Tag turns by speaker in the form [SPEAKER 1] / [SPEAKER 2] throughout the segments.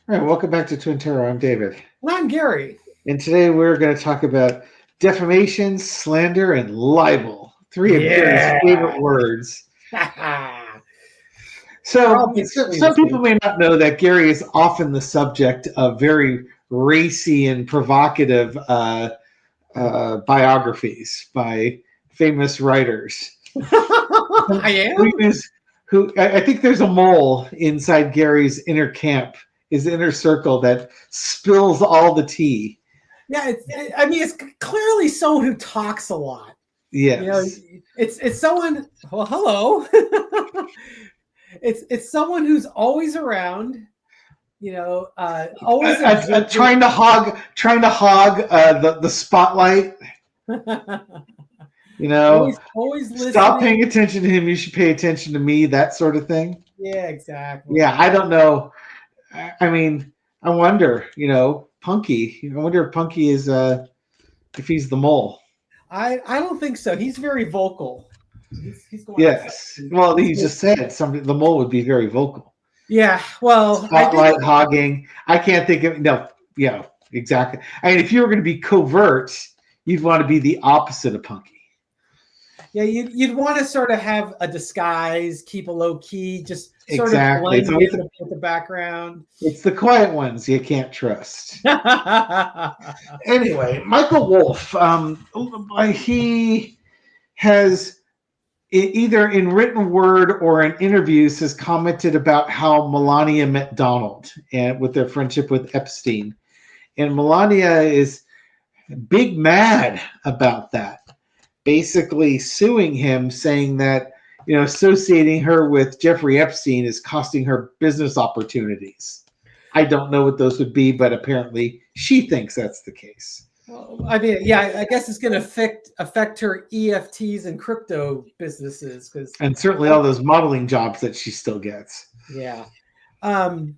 [SPEAKER 1] All right, welcome back to Twin Terror. I'm David.
[SPEAKER 2] And I'm Gary.
[SPEAKER 1] And today we're going to talk about defamation, slander, and libel. Three of Gary's
[SPEAKER 2] Yeah.
[SPEAKER 1] favorite words.
[SPEAKER 2] We're all
[SPEAKER 1] So,
[SPEAKER 2] basically the
[SPEAKER 1] some people
[SPEAKER 2] same.
[SPEAKER 1] may not know that Gary is often the subject of very racy and provocative biographies by famous writers.
[SPEAKER 2] I
[SPEAKER 1] Who
[SPEAKER 2] am?
[SPEAKER 1] use who I think there's a mole inside Gary's inner camp, his inner circle that spills all the tea.
[SPEAKER 2] Yeah, I mean, it's clearly someone who talks a lot. You know,
[SPEAKER 1] Yes.
[SPEAKER 2] it's someone. Well, hello. It's someone who's always around. Always observing.
[SPEAKER 1] Trying to hog the spotlight. You know,
[SPEAKER 2] always
[SPEAKER 1] stop
[SPEAKER 2] listening.
[SPEAKER 1] paying attention to him. You should pay attention to me. That sort of thing.
[SPEAKER 2] Yeah,
[SPEAKER 1] Yeah,
[SPEAKER 2] exactly.
[SPEAKER 1] I don't know. I mean, I wonder. Punky. I wonder if Punky is if he's the mole.
[SPEAKER 2] I don't think so. He's very vocal. He's going on
[SPEAKER 1] Yes.
[SPEAKER 2] something.
[SPEAKER 1] Well,
[SPEAKER 2] He's
[SPEAKER 1] he just said something. The mole would be very vocal.
[SPEAKER 2] Yeah, well, I think
[SPEAKER 1] Spotlight hogging. I can't think of no. Yeah, exactly. I mean, if you were going to be covert, you'd want to be the opposite of Punky.
[SPEAKER 2] yeah, you'd want to sort of have a disguise, keep a low key, just sort of
[SPEAKER 1] Exactly.
[SPEAKER 2] blend in with the background.
[SPEAKER 1] It's the quiet ones you can't trust.
[SPEAKER 2] Yeah,
[SPEAKER 1] Anyway, Michael Wollf, he has either in written word or in interviews has commented about how Melania met Donald and with their friendship with Epstein. And Melania is big mad about that, basically suing him, saying that associating her with Jeffrey Epstein is costing her business opportunities. I don't know what those would be, but apparently she thinks that's the case.
[SPEAKER 2] well, I mean, yeah, I guess it's going to affect her EFTs and crypto businesses because,
[SPEAKER 1] And certainly all those modeling jobs that she still gets.
[SPEAKER 2] yeah, um,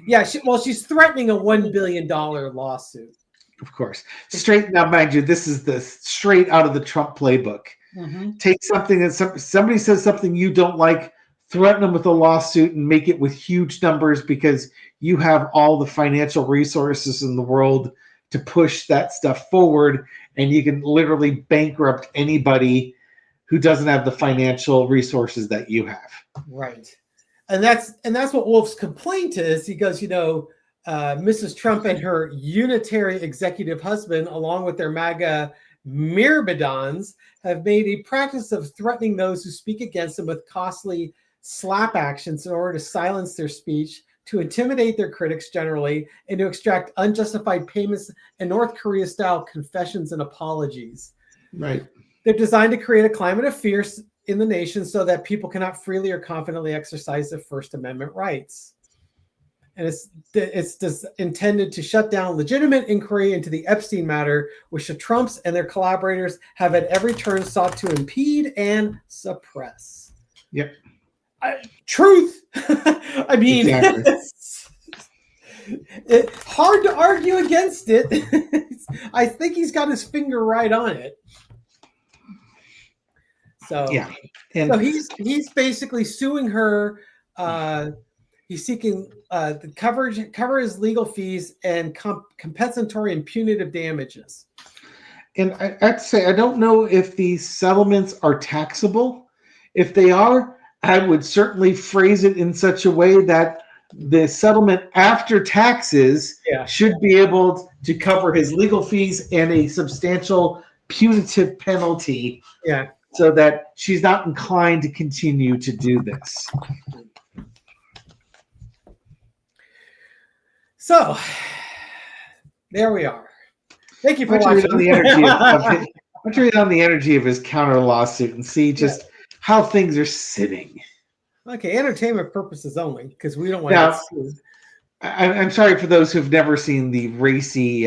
[SPEAKER 2] yeah. She's threatening a $1 billion lawsuit.
[SPEAKER 1] Of course. Straight now, mind you, this is the straight out of the Trump playbook.
[SPEAKER 2] Mm-hmm.
[SPEAKER 1] Take something that somebody says something you don't like, threaten them with a lawsuit and make it with huge numbers because you have all the financial resources in the world to push that stuff forward, and you can literally bankrupt anybody who doesn't have the financial resources that you have.
[SPEAKER 2] Right. And that's what Wolf's complaint is. He goes, Mrs. Trump and her unitary executive husband, along with their MAGA myrmidons, have made a practice of threatening those who speak against them with costly slap actions in order to silence their speech, to intimidate their critics generally, and to extract unjustified payments and North Korea-style confessions and apologies.
[SPEAKER 1] Right.
[SPEAKER 2] They're designed to create a climate of fear in the nation so that people cannot freely or confidently exercise their First Amendment rights. And it's intended to shut down legitimate inquiry into the Epstein matter, which the Trumps and their collaborators have at every turn sought to impede and suppress.
[SPEAKER 1] Yep.
[SPEAKER 2] Truth. I mean,
[SPEAKER 1] exactly.
[SPEAKER 2] It's hard to argue against it. I think he's got his finger right on it. So
[SPEAKER 1] yeah,
[SPEAKER 2] so he's basically suing her. He's seeking the cover his legal fees and compensatory and punitive damages.
[SPEAKER 1] And I have to say, I don't know if these settlements are taxable. If they are, I would certainly phrase it in such a way that the settlement after taxes should be able to cover his legal fees and a substantial punitive penalty.
[SPEAKER 2] Yeah.
[SPEAKER 1] So that she's not inclined to continue to do this.
[SPEAKER 2] So there we are. Thank you for watching.
[SPEAKER 1] Why don't you read on the energy of his counter lawsuit and see just how things are sitting.
[SPEAKER 2] Okay, entertainment purposes only, because we don't want to get sued.
[SPEAKER 1] I'm sorry for those who've never seen the racy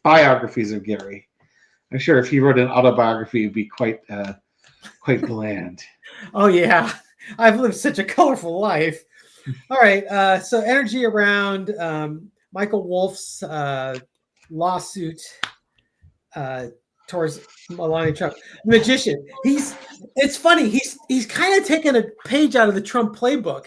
[SPEAKER 1] biographies of Gary. I'm sure if he wrote an autobiography, it would be quite bland.
[SPEAKER 2] Oh yeah, I've lived such a colorful life. All right, so energy around Michael Wollf's lawsuit towards Melania Trump. Magician. It's funny. He's kind of taken a page out of the Trump playbook.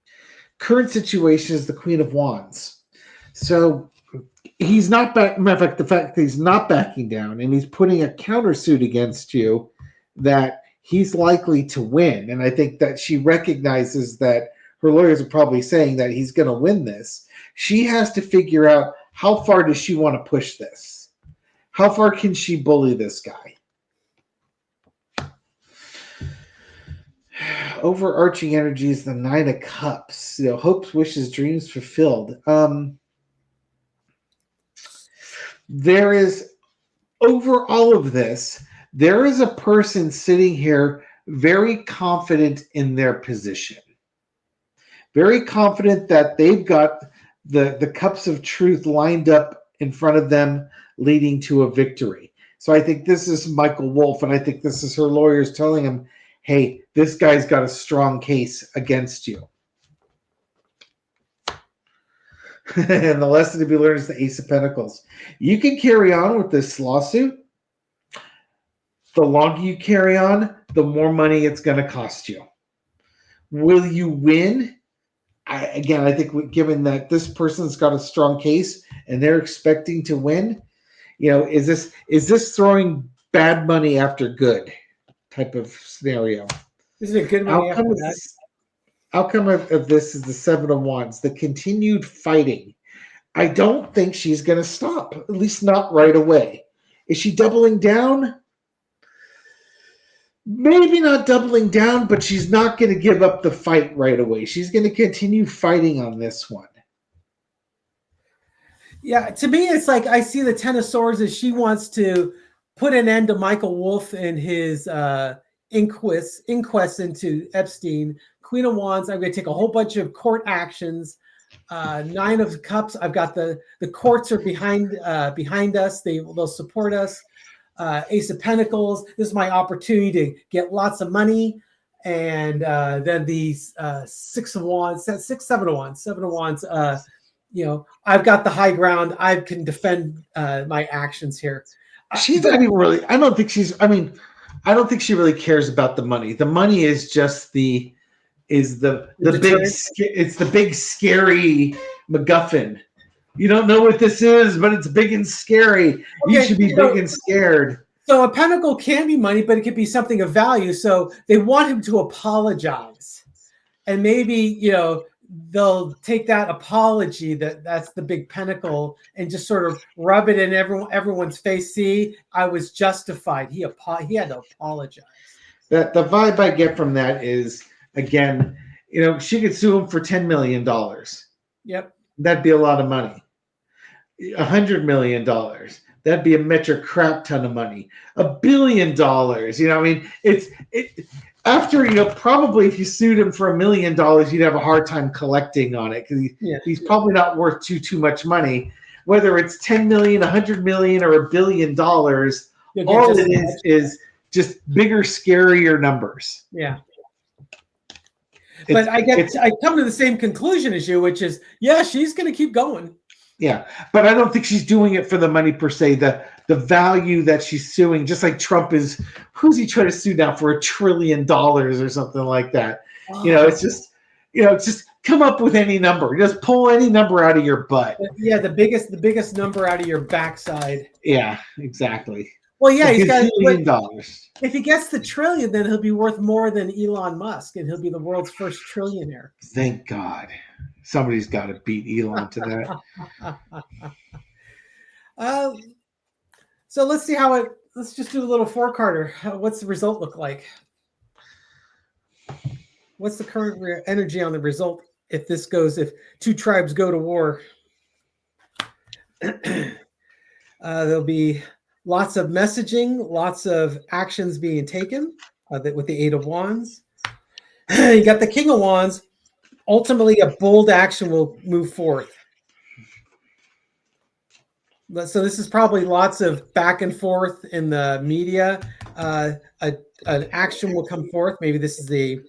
[SPEAKER 1] current situation is the Queen of Wands. So he's not back. Matter of fact, the fact that he's not backing down and he's putting a countersuit against you, that he's likely to win. And I think that she recognizes that her lawyers are probably saying that he's going to win this. She has to figure out, how far does she want to push this? How far can she bully this guy? Overarching energy is the Nine of Cups. Hopes, wishes, dreams fulfilled. There is, over all of this, there is a person sitting here very confident in their position. Very confident that they've got the cups of truth lined up in front of them, leading to a victory. So I think this is Michael Wollf, and I think this is her lawyers telling him, hey, this guy's got a strong case against you. And the lesson to be learned is the Ace of Pentacles. You can carry on with this lawsuit. The longer you carry on, the more money it's going to cost you. Will you win? I think given that this person's got a strong case and they're expecting to win, is this throwing bad money after good type of scenario?
[SPEAKER 2] This is a good money after that.
[SPEAKER 1] Outcome of this is the Seven of Wands, the continued fighting. I don't think she's going to stop, at least not right away. Is she doubling down? Maybe not doubling down, but she's not going to give up the fight right away. She's going to continue fighting on this one.
[SPEAKER 2] Yeah, to me, it's like I see the Ten of Swords as she wants to put an end to Michael Wollf and his inquest into Epstein. Queen of Wands, I'm going to take a whole bunch of court actions. Nine of Cups, I've got the courts are behind us. They'll support us. Ace of Pentacles, this is my opportunity to get lots of money. And then these Seven of Wands. I've got the high ground. I can defend my actions here.
[SPEAKER 1] She's not even really. I don't think she really cares about the money. The money is just the big scary MacGuffin. You don't know what this is, but it's big and scary. Okay, you should be big and scared.
[SPEAKER 2] So a pentacle can be money, but it could be something of value. So they want him to apologize, and maybe they'll take that apology that's the big pentacle and just sort of rub it in everyone's face. See, I was justified. He had to apologize.
[SPEAKER 1] The vibe I get from that is, again, she could sue him for $10 million.
[SPEAKER 2] Yep. That'd
[SPEAKER 1] be a lot of money. $100 million. That'd be a metric crap ton of money. $1 billion. After, probably if you sued him for $1 million, you'd have a hard time collecting on it because he's probably not worth too much money. Whether it's 10 million, 100 million, or $1 billion, all it is just bigger, scarier numbers.
[SPEAKER 2] Yeah. But I come to the same conclusion as you, which is, she's going to keep going.
[SPEAKER 1] Yeah, but I don't think she's doing it for the money per se. The value that she's suing, just like Trump is, who's he trying to sue now for $1 trillion or something like that? Oh. It's just come up with any number. Just pull any number out of your butt.
[SPEAKER 2] Yeah, the biggest number out of your backside.
[SPEAKER 1] Yeah, exactly.
[SPEAKER 2] Well, yeah, he's got $1 billion.
[SPEAKER 1] If
[SPEAKER 2] he gets the trillion, then he'll be worth more than Elon Musk, and he'll be the world's first trillionaire.
[SPEAKER 1] Thank God. Somebody's got to beat Elon to
[SPEAKER 2] that. So let's see let's just do a little four-carder. What's the result look like? What's the current energy on the result if two tribes go to war? There'll be lots of messaging, lots of actions being taken with the Eight of Wands. You got the King of Wands. Ultimately, a bold action will move forth. So this is probably lots of back and forth in the media. An action will come forth. Maybe this is a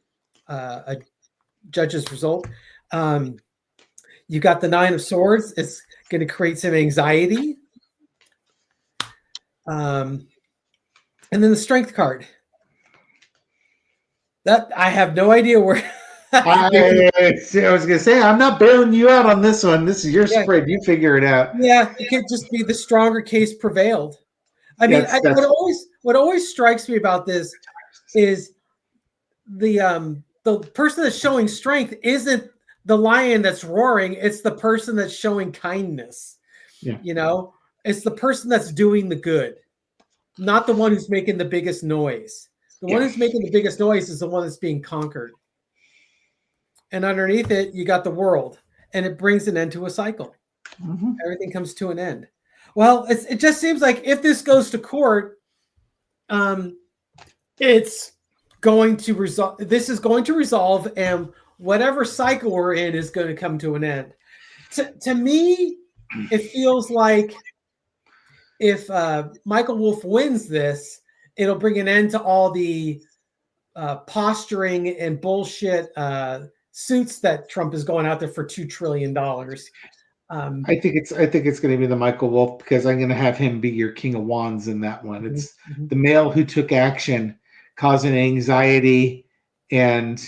[SPEAKER 2] judge's result. You got the Nine of Swords. It's going to create some anxiety. And then the Strength card. That I have no idea where
[SPEAKER 1] I was going to say, I'm not bailing you out on this one. This is your
[SPEAKER 2] Yeah,
[SPEAKER 1] spread. You figure it out.
[SPEAKER 2] yeah, it could just be the stronger case prevailed. I mean,
[SPEAKER 1] That's
[SPEAKER 2] what always strikes me about this is the person that's showing strength isn't the lion that's roaring, it's the person that's showing kindness.
[SPEAKER 1] Yeah.
[SPEAKER 2] You know, it's the person that's doing the good, not the one who's making the biggest noise. The one who's making the biggest noise is the one that's being conquered. And underneath it, you got the world, and it brings an end to a cycle.
[SPEAKER 1] Mm-hmm.
[SPEAKER 2] Everything comes to an end. Well, it just seems like if this goes to court, it's going to resolve. This is going to resolve, and whatever cycle we're in is going to come to an end. To me, it feels like if Michael Wollf wins this, it'll bring an end to all the posturing and bullshit suits that Trump is going out there for $2 trillion.
[SPEAKER 1] I think it's going to be the Michael Wollf, because I'm going to have him be your King of Wands in that one. It's the male who took action, causing anxiety, and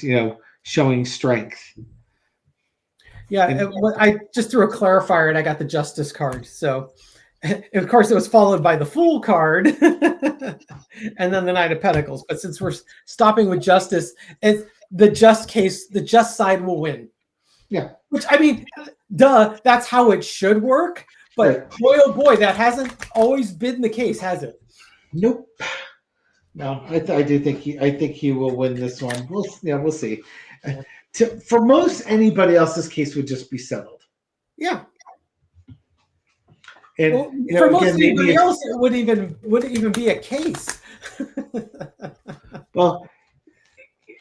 [SPEAKER 1] showing strength.
[SPEAKER 2] Yeah, I just threw a clarifier and I got the Justice card. So, of course, it was followed by the Fool card, and then the Knight of Pentacles. But since we're stopping with Justice, it's the just side will win.
[SPEAKER 1] Yeah.
[SPEAKER 2] Which, I mean, duh, that's how it should work. But boy, oh boy, that hasn't always been the case, has it?
[SPEAKER 1] Nope. No, I do think he will win this one. We'll see. For most anybody else, this case would just be settled.
[SPEAKER 2] Yeah.
[SPEAKER 1] And
[SPEAKER 2] for most anybody else, it wouldn't even be a case.
[SPEAKER 1] Well,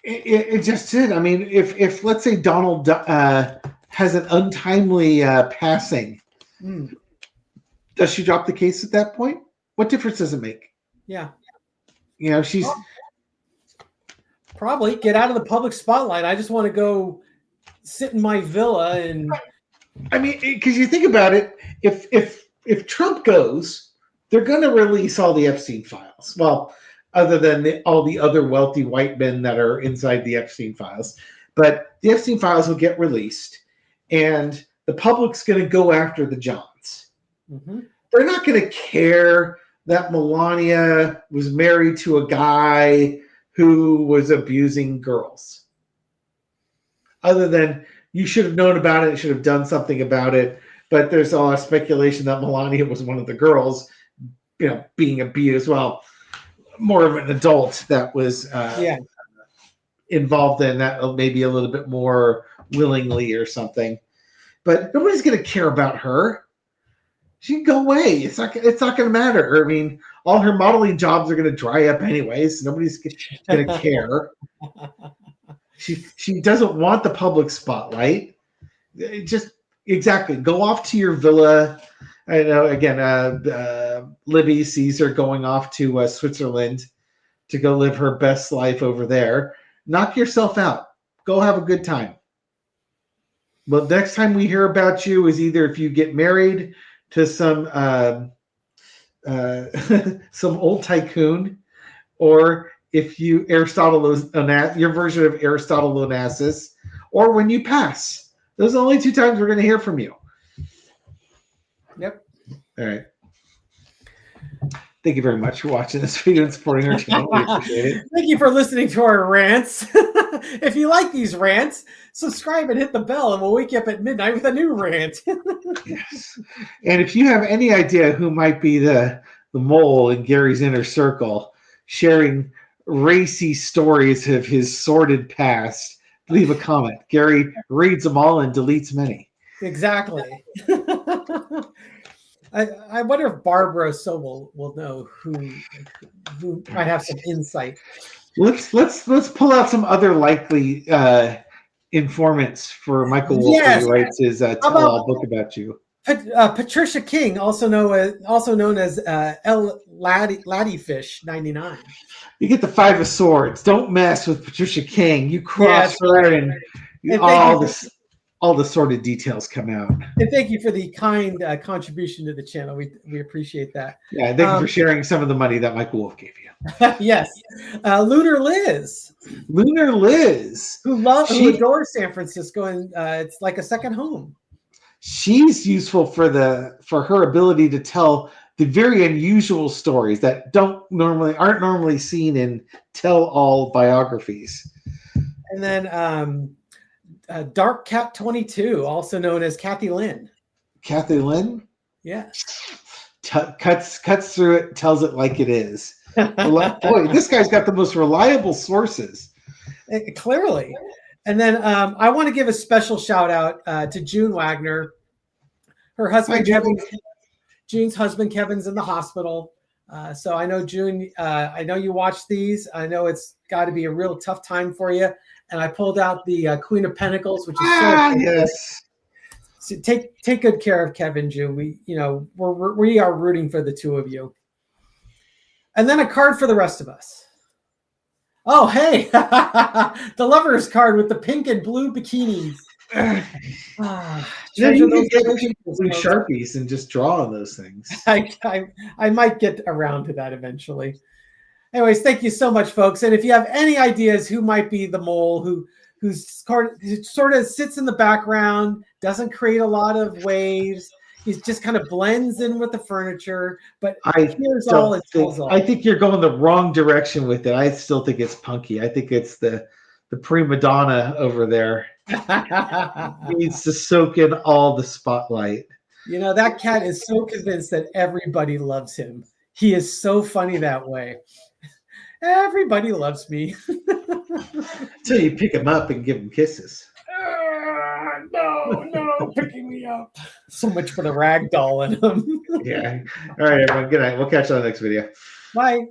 [SPEAKER 1] it just did. I mean, if let's say Donald has an untimely passing, does she drop the case at that point? What difference does it make?
[SPEAKER 2] Yeah.
[SPEAKER 1] She's
[SPEAKER 2] probably get out of the public spotlight. I just want to go sit in my villa and.
[SPEAKER 1] I mean, because you think about it, if Trump goes, they're going to release all the Epstein files. Well, other than all the other wealthy white men that are inside the Epstein files, but the Epstein files will get released, and the public's going to go after the Johns.
[SPEAKER 2] Mm-hmm.
[SPEAKER 1] They're not going to care that Melania was married to a guy who was abusing girls. Other than you should have known about it, should have done something about it. But there's a lot of speculation that Melania was one of the girls, being abused. Well, more of an adult that was involved in that, maybe a little bit more willingly or something. But nobody's going to care about her. She can go away. It's not going to matter. I mean, all her modeling jobs are going to dry up anyways. Nobody's going to care. She doesn't want the public spotlight. Just exactly go off to your villa. I know. Again, Libby sees her going off to Switzerland to go live her best life over there. Knock yourself out. Go have a good time. But next time we hear about you is either if you get married to some some old tycoon, or if you your version of Aristotle Onassis, or when you pass. Those are the only two times we're going to hear from you.
[SPEAKER 2] Yep.
[SPEAKER 1] All right. Thank you very much for watching this video and supporting our channel. We appreciate it.
[SPEAKER 2] Thank you for listening to our rants. If you like these rants, subscribe and hit the bell, and we'll wake you up at midnight with a new rant.
[SPEAKER 1] Yes. And if you have any idea who might be the mole in Gary's inner circle, sharing racy stories of his sordid past, leave a comment. Gary reads them all and deletes many.
[SPEAKER 2] Exactly. I wonder if Barbara So will know who might have some insight.
[SPEAKER 1] Let's pull out some other likely informants for Michael Wollf,
[SPEAKER 2] Yes.
[SPEAKER 1] who writes his tell-all book about you.
[SPEAKER 2] Patricia King, also known as L. Laddiefish 99.
[SPEAKER 1] You get the Five of Swords. Don't mess with Patricia King. You cross her and all the sordid details come out.
[SPEAKER 2] And thank you for the kind contribution to the channel. We appreciate that.
[SPEAKER 1] Yeah, thank you for sharing some of the money that Michael Wollf gave you.
[SPEAKER 2] Yes. Lunar Liz.
[SPEAKER 1] Lunar Liz.
[SPEAKER 2] Who adores San Francisco, and it's like a second home.
[SPEAKER 1] She's useful for her ability to tell the very unusual stories that aren't normally seen in tell-all biographies.
[SPEAKER 2] And then Dark Cat 22, also known as Kathy Lynn.
[SPEAKER 1] Kathy Lynn?
[SPEAKER 2] Yeah.
[SPEAKER 1] Cuts through it, tells it like it is. Boy, this guy's got the most reliable sources.
[SPEAKER 2] Clearly. And then I want to give a special shout out to June Wagner. Her husband, June's husband, Kevin's in the hospital. So I know, June, I know you watch these. I know it's got to be a real tough time for you. And I pulled out the Queen of Pentacles, which is
[SPEAKER 1] yes.
[SPEAKER 2] So take good care of Kevin, June. We are rooting for the two of you. And then a card for the rest of us. Oh, hey, the Lovers card with the pink and blue bikinis.
[SPEAKER 1] You can get blue Sharpies and just draw on those things.
[SPEAKER 2] I might get around to that eventually. Anyways, thank you so much, folks. And if you have any ideas who might be the mole who sort of sits in the background, doesn't create a lot of waves, he just kind of blends in with the furniture, but here's all and tells all.
[SPEAKER 1] I think you're going the wrong direction with it. I still think it's punky. I think it's the prima donna over there. He needs to soak in all the spotlight.
[SPEAKER 2] That cat is so convinced that everybody loves him. He is so funny that way. Everybody loves me.
[SPEAKER 1] Until you pick him up and give him kisses.
[SPEAKER 2] No, picking me up. So much for the rag doll in him.
[SPEAKER 1] Yeah. All right, everyone. Good night. We'll catch you on the next video.
[SPEAKER 2] Bye.